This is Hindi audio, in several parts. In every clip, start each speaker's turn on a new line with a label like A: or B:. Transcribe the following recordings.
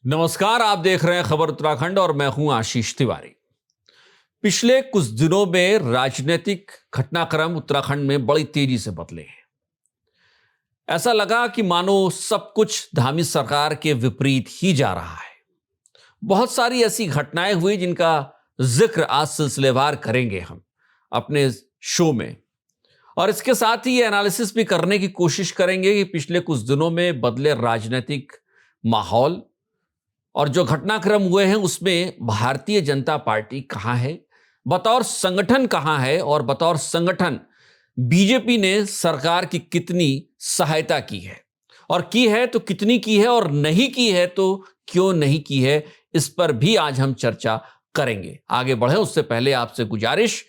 A: नमस्कार, आप देख रहे हैं खबर उत्तराखंड और मैं हूं आशीष तिवारी। पिछले कुछ दिनों में राजनीतिक घटनाक्रम उत्तराखंड में बड़ी तेजी से बदले हैं। ऐसा लगा कि मानो सब कुछ धामी सरकार के विपरीत ही जा रहा है। बहुत सारी ऐसी घटनाएं हुई जिनका जिक्र आज सिलसिलेवार करेंगे हम अपने शो में, और इसके साथ ही ये एनालिसिस भी करने की कोशिश करेंगे कि पिछले कुछ दिनों में बदले राजनीतिक माहौल और जो घटनाक्रम हुए हैं उसमें भारतीय जनता पार्टी कहां है, बतौर संगठन कहां है, और बतौर संगठन बीजेपी ने सरकार की कितनी सहायता की है, और की है तो कितनी की है, और नहीं की है तो क्यों नहीं की है, इस पर भी आज हम चर्चा करेंगे। आगे बढ़े उससे पहले आपसे गुजारिश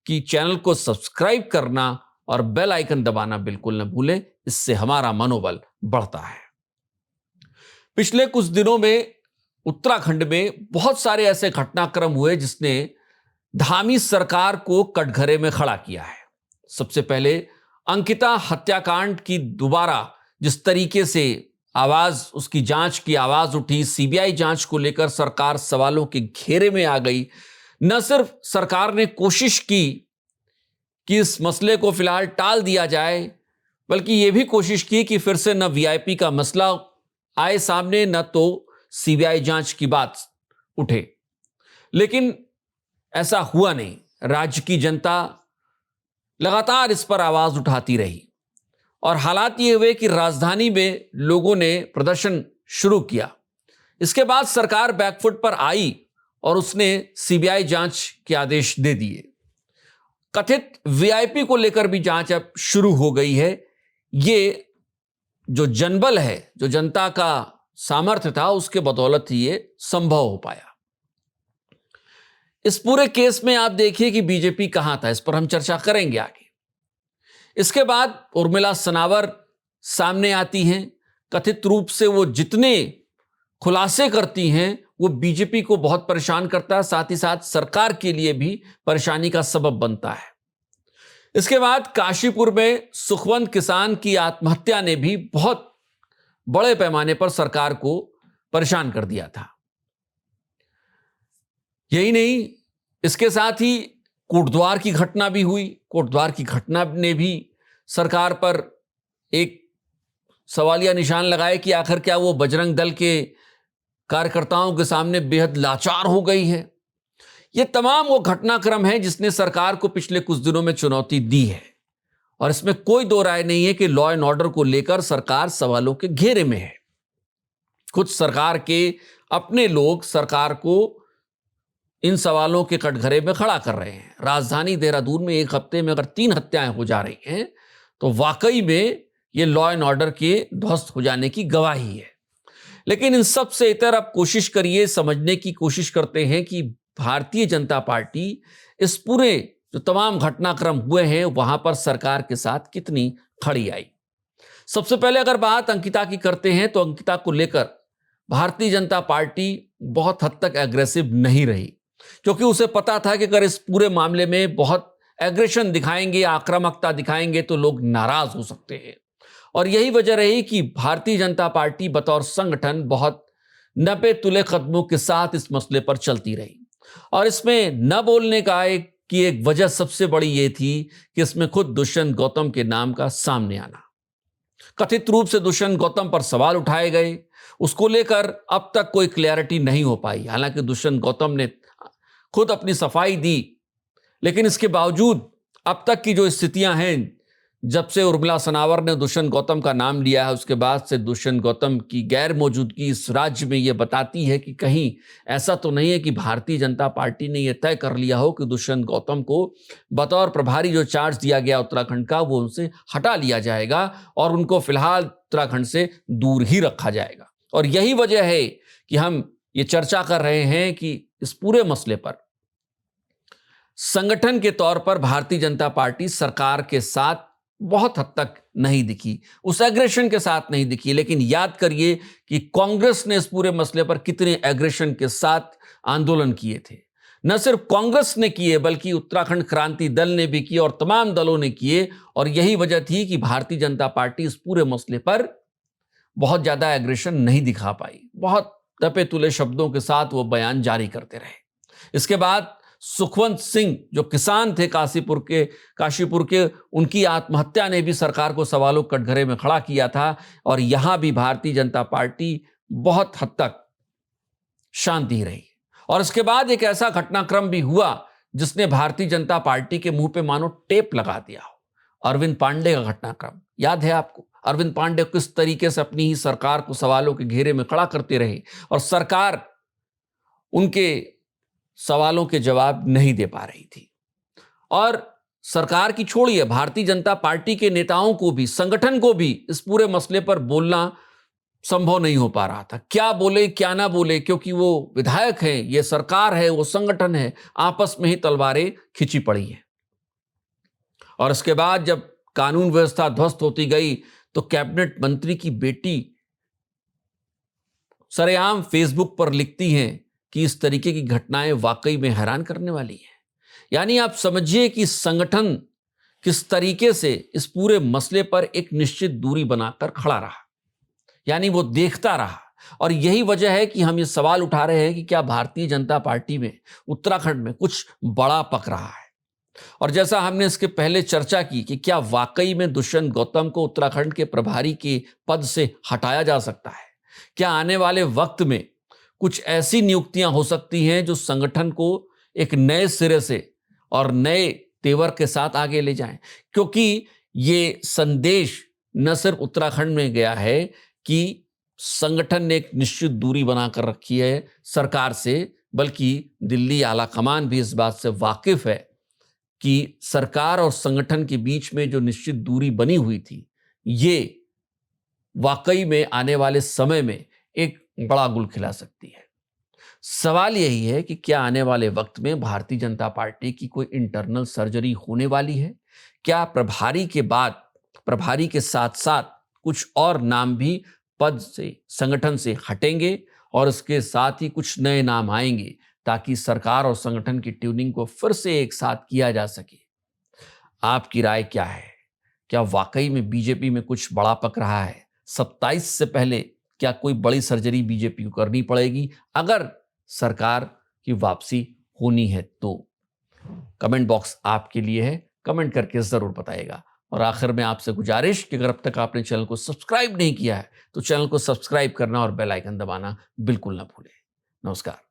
A: कि चैनल को सब्सक्राइब करना और बेल आइकन दबाना बिल्कुल न भूलें, इससे हमारा मनोबल बढ़ता है। पिछले कुछ दिनों में उत्तराखंड में बहुत सारे ऐसे घटनाक्रम हुए जिसने धामी सरकार को कटघरे में खड़ा किया है। सबसे पहले अंकिता हत्याकांड की दोबारा जिस तरीके से आवाज, उसकी जांच की आवाज उठी, सीबीआई जांच को लेकर सरकार सवालों के घेरे में आ गई। न सिर्फ सरकार ने कोशिश की कि इस मसले को फिलहाल टाल दिया जाए, बल्कि यह भी कोशिश की कि फिर से न वीआईपी का मसला आए सामने, न तो सीबीआई जांच की बात उठे। लेकिन ऐसा हुआ नहीं। राज्य की जनता लगातार इस पर आवाज उठाती रही और हालात ये हुए कि राजधानी में लोगों ने प्रदर्शन शुरू किया। इसके बाद सरकार बैकफुट पर आई और उसने सीबीआई जांच के आदेश दे दिए। कथित वीआईपी को लेकर भी जांच अब शुरू हो गई है। ये जो जनबल है, जो जनता का सामर्थ्य था, उसके बदौलत ही ये संभव हो पाया। इस पूरे केस में आप देखिए कि बीजेपी कहां था, इस पर हम चर्चा करेंगे आगे। इसके बाद उर्मिला सनावर सामने आती हैं। कथित रूप से वो जितने खुलासे करती हैं वो बीजेपी को बहुत परेशान करता है, साथ ही साथ सरकार के लिए भी परेशानी का सबब बनता है। इसके बाद काशीपुर में सुखवंत किसान की आत्महत्या ने भी बहुत बड़े पैमाने पर सरकार को परेशान कर दिया था। यही नहीं, इसके साथ ही कोटद्वार की घटना भी हुई। कोटद्वार की घटना ने भी सरकार पर एक सवालिया निशान लगाया कि आखिर क्या वो बजरंग दल के कार्यकर्ताओं के सामने बेहद लाचार हो गई है। ये तमाम वो घटनाक्रम है जिसने सरकार को पिछले कुछ दिनों में चुनौती दी है, और इसमें कोई दो राय नहीं है कि लॉ एंड ऑर्डर को लेकर सरकार सवालों के घेरे में है। कुछ सरकार के अपने लोग सरकार को इन सवालों के कटघरे में खड़ा कर रहे हैं। राजधानी देहरादून में एक हफ्ते में अगर 3 हत्याएं हो जा रही हैं तो वाकई में ये लॉ एंड ऑर्डर के ध्वस्त हो जाने की गवाही है। लेकिन इन सब से इतर अब कोशिश करिए, समझने की कोशिश करते हैं कि भारतीय जनता पार्टी इस पूरे जो तमाम घटनाक्रम हुए हैं वहां पर सरकार के साथ कितनी खड़ी आई। सबसे पहले अगर बात अंकिता की करते हैं तो अंकिता को लेकर भारतीय जनता पार्टी बहुत हद तक एग्रेसिव नहीं रही, क्योंकि उसे पता था कि अगर इस पूरे मामले में बहुत एग्रेशन दिखाएंगे, आक्रामकता दिखाएंगे तो लोग नाराज हो सकते हैं। और यही वजह रही कि भारतीय जनता पार्टी बतौर संगठन बहुत नपे तुले कदमों के साथ इस मसले पर चलती रही। और इसमें न बोलने का एक वजह सबसे बड़ी ये थी कि इसमें खुद दुष्यंत गौतम के नाम का सामने आना। कथित रूप से दुष्यंत गौतम पर सवाल उठाए गए, उसको लेकर अब तक कोई क्लैरिटी नहीं हो पाई। हालांकि दुष्यंत गौतम ने खुद अपनी सफाई दी, लेकिन इसके बावजूद अब तक की जो स्थितियां हैं, जब से उर्मिला सनावर ने दुष्यंत गौतम का नाम लिया है उसके बाद से दुष्यंत गौतम की गैर मौजूदगी इस राज्य में यह बताती है कि कहीं ऐसा तो नहीं है कि भारतीय जनता पार्टी ने यह तय कर लिया हो कि दुष्यंत गौतम को बतौर प्रभारी जो चार्ज दिया गया उत्तराखंड का वो उनसे हटा लिया जाएगा और उनको फिलहाल उत्तराखंड से दूर ही रखा जाएगा। और यही वजह है कि हम ये चर्चा कर रहे हैं कि इस पूरे मसले पर संगठन के तौर पर भारतीय जनता पार्टी सरकार के साथ बहुत हद तक नहीं दिखी, उस एग्रेशन के साथ नहीं दिखी। लेकिन याद करिए कि कांग्रेस ने इस पूरे मसले पर कितने एग्रेशन के साथ आंदोलन किए थे। न सिर्फ कांग्रेस ने किए बल्कि उत्तराखंड क्रांति दल ने भी किए और तमाम दलों ने किए। और यही वजह थी कि भारतीय जनता पार्टी इस पूरे मसले पर बहुत ज्यादा एग्रेशन नहीं दिखा पाई, बहुत दपे तुले शब्दों के साथ वो बयान जारी करते रहे। इसके बाद सुखवंत सिंह जो किसान थे काशीपुर के, उनकी आत्महत्या ने भी सरकार को सवालों के कटघरे में खड़ा किया था। और यहां भी भारतीय जनता पार्टी बहुत हद तक शांति रही। और इसके बाद एक ऐसा घटनाक्रम भी हुआ जिसने भारतीय जनता पार्टी के मुंह पे मानो टेप लगा दिया हो। अरविंद पांडे का घटनाक्रम याद है आपको? अरविंद पांडे किस तरीके से अपनी ही सरकार को सवालों के घेरे में खड़ा करते रहे और सरकार उनके सवालों के जवाब नहीं दे पा रही थी। और सरकार की छोड़िए, भारतीय जनता पार्टी के नेताओं को भी, संगठन को भी इस पूरे मसले पर बोलना संभव नहीं हो पा रहा था। क्या बोले क्या ना बोले, क्योंकि वो विधायक हैं, ये सरकार है, वो संगठन है, आपस में ही तलवारें खिंची पड़ी हैं। और इसके बाद जब कानून व्यवस्था ध्वस्त होती गई तो कैबिनेट मंत्री की बेटी सरेआम फेसबुक पर लिखती हैं कि इस तरीके की घटनाएं वाकई में हैरान करने वाली है। यानी आप समझिए कि संगठन किस तरीके से इस पूरे मसले पर एक निश्चित दूरी बनाकर खड़ा रहा, यानी वो देखता रहा। और यही वजह है कि हम ये सवाल उठा रहे हैं कि क्या भारतीय जनता पार्टी में, उत्तराखंड में कुछ बड़ा पक रहा है। और जैसा हमने इसके पहले चर्चा की कि क्या वाकई में दुष्यंत गौतम को उत्तराखंड के प्रभारी के पद से हटाया जा सकता है? क्या आने वाले वक्त में कुछ ऐसी नियुक्तियां हो सकती हैं जो संगठन को एक नए सिरे से और नए तेवर के साथ आगे ले जाएं? क्योंकि ये संदेश न सिर्फ उत्तराखंड में गया है कि संगठन ने एक निश्चित दूरी बनाकर रखी है सरकार से, बल्कि दिल्ली आला कमान भी इस बात से वाकिफ है कि सरकार और संगठन के बीच में जो निश्चित दूरी बनी हुई थी, ये वाकई में आने वाले समय में एक बड़ा गुल खिला सकती है। सवाल यही है कि क्या आने वाले वक्त में भारतीय जनता पार्टी की कोई इंटरनल सर्जरी होने वाली है? क्या प्रभारी के बाद, प्रभारी के साथ साथ कुछ और नाम भी पद से, संगठन से हटेंगे और इसके साथ ही कुछ नए नाम आएंगे ताकि सरकार और संगठन की ट्यूनिंग को फिर से एक साथ किया जा सके? आपकी राय क्या है? क्या वाकई में बीजेपी में कुछ बड़ा पक रहा है? 27 से पहले क्या कोई बड़ी सर्जरी बीजेपी को करनी पड़ेगी अगर सरकार की वापसी होनी है तो? कमेंट बॉक्स आपके लिए है, कमेंट करके जरूर बताइएगा। और आखिर में आपसे गुजारिश कि अगर अब तक आपने चैनल को सब्सक्राइब नहीं किया है तो चैनल को सब्सक्राइब करना और बेल आइकन दबाना बिल्कुल ना भूलें। नमस्कार।